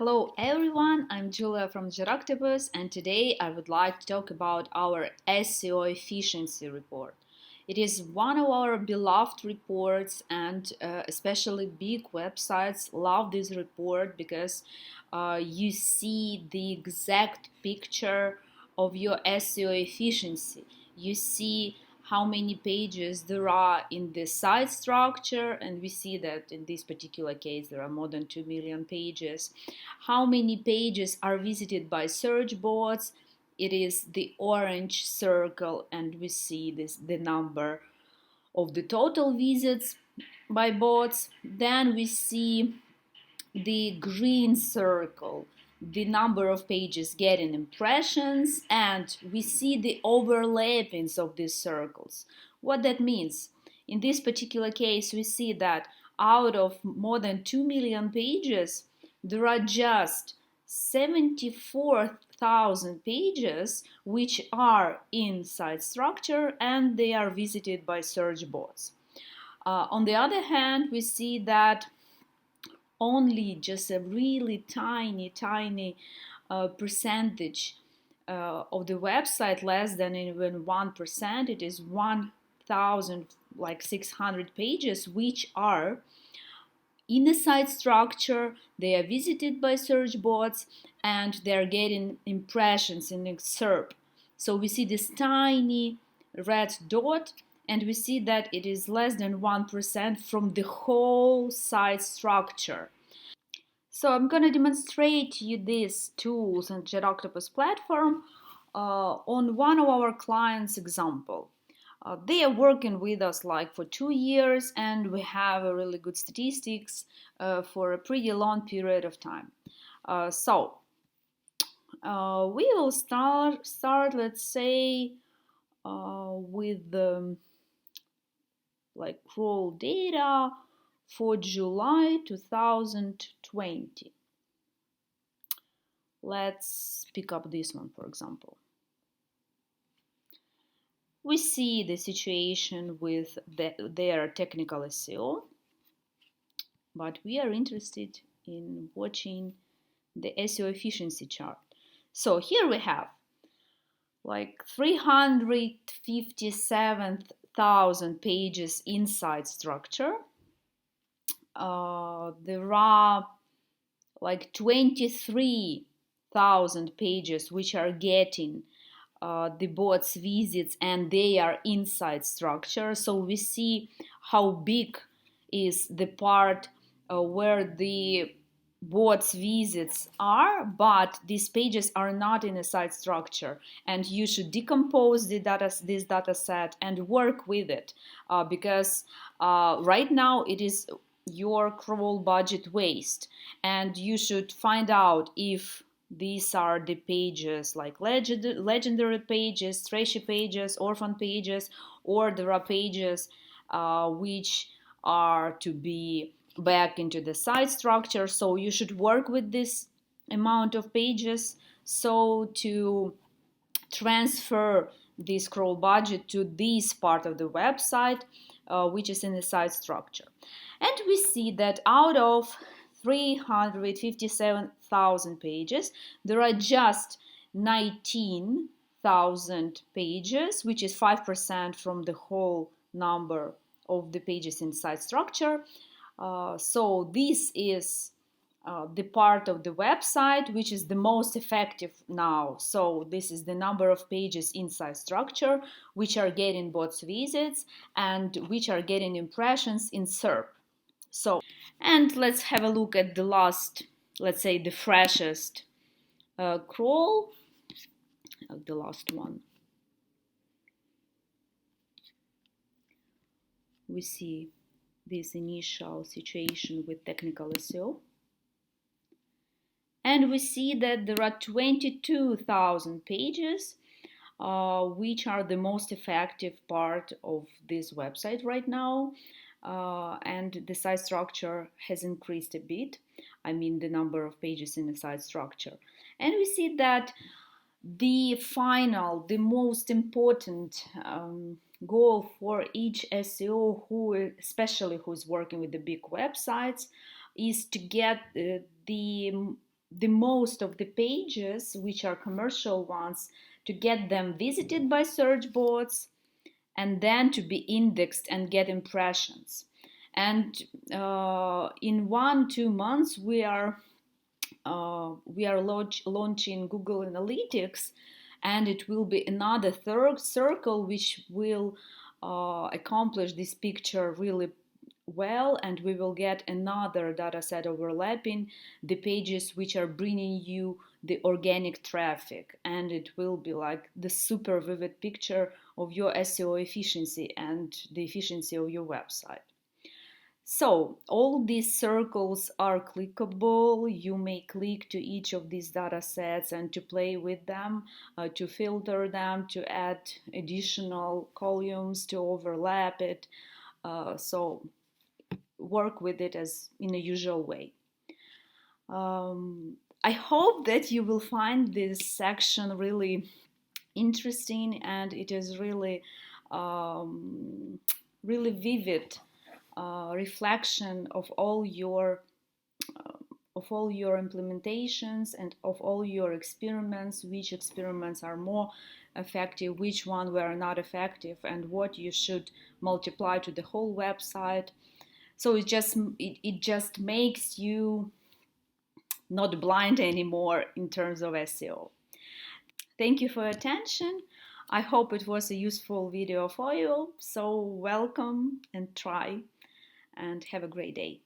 Hello everyone, I'm Julia from JetOctopus, and today I would like to talk about our SEO efficiency report. It is one of our beloved reports, and especially big websites love this report because you see the exact picture of your SEO efficiency. You see how many pages there are in the site structure, and we see that in this particular case there are more than 2 million pages. How many pages are visited by search bots? It is the orange circle, and we see the number of the total visits by bots. Then we see the green circle, the number of pages getting impressions, and we see the overlappings of these circles. What that means? In this particular case, we see that out of more than 2 million pages, there are just 74,000 pages which are in site structure and they are visited by search bots. On the other hand, we see that only just a really tiny percentage of the website, less than even 1%, it is 1,600 pages which are in the site structure. They are visited by search bots and they are getting impressions in the SERP. So we see this tiny red dot, and we see that it is less than 1% from the whole site structure. So I'm going to demonstrate you these tools on JetOctopus platform on one of our clients' example. They are working with us like for 2 years, and we have a really good statistics for a pretty long period of time. We will start let's say with the crawl data for July 2020. Let's pick up this one, for example. We see the situation with their technical SEO, but we are interested in watching the SEO efficiency chart. So here we have like 357,000 pages inside structure. There are like 23,000 pages which are getting the bots visits, and they are inside structure. So we see how big is the part where the bots visits are, but these pages are not in a site structure, and you should decompose this data set and work with it because right now it is your crawl budget waste, and you should find out if these are the pages like legendary pages, trashy pages, orphan pages, or there are pages which are to be back into the site structure. So you should work with this amount of pages so to transfer this scroll budget to this part of the website which is in the site structure. And we see that out of 357,000 pages, there are just 19,000 pages, which is 5% from the whole number of the pages in site structure. So this is the part of the website which is the most effective now. So this is the number of pages inside structure which are getting bots visits and which are getting impressions in SERP. So, and let's have a look at the last, let's say the freshest crawl, the last one. We see this initial situation with technical SEO. And we see that there are 22,000 pages which are the most effective part of this website right now. And the site structure has increased a bit. I mean the number of pages in the site structure. And we see that the final, the most important goal for each SEO, especially who's working with the big websites, is to get the the most of the pages, which are commercial ones, to get them visited by search bots, and then to be indexed and get impressions. And in 1-2 months, we are launching Google Analytics, and it will be another third circle which will accomplish this picture really well, and we will get another data set overlapping the pages which are bringing you the organic traffic, and it will be like the super vivid picture of your SEO efficiency and the efficiency of your website. So all these circles are clickable. You may click to each of these data sets and to play with them, to filter them, to add additional columns, to overlap it. So work with it as in a usual way. I hope that you will find this section really interesting, and it is really really vivid reflection of all your implementations and of all your experiments, which experiments are more effective, which one were not effective, and what you should multiply to the whole website. So it just makes you not blind anymore in terms of SEO. Thank you for your attention. I hope it was a useful video for you. So welcome and try, and have a great day.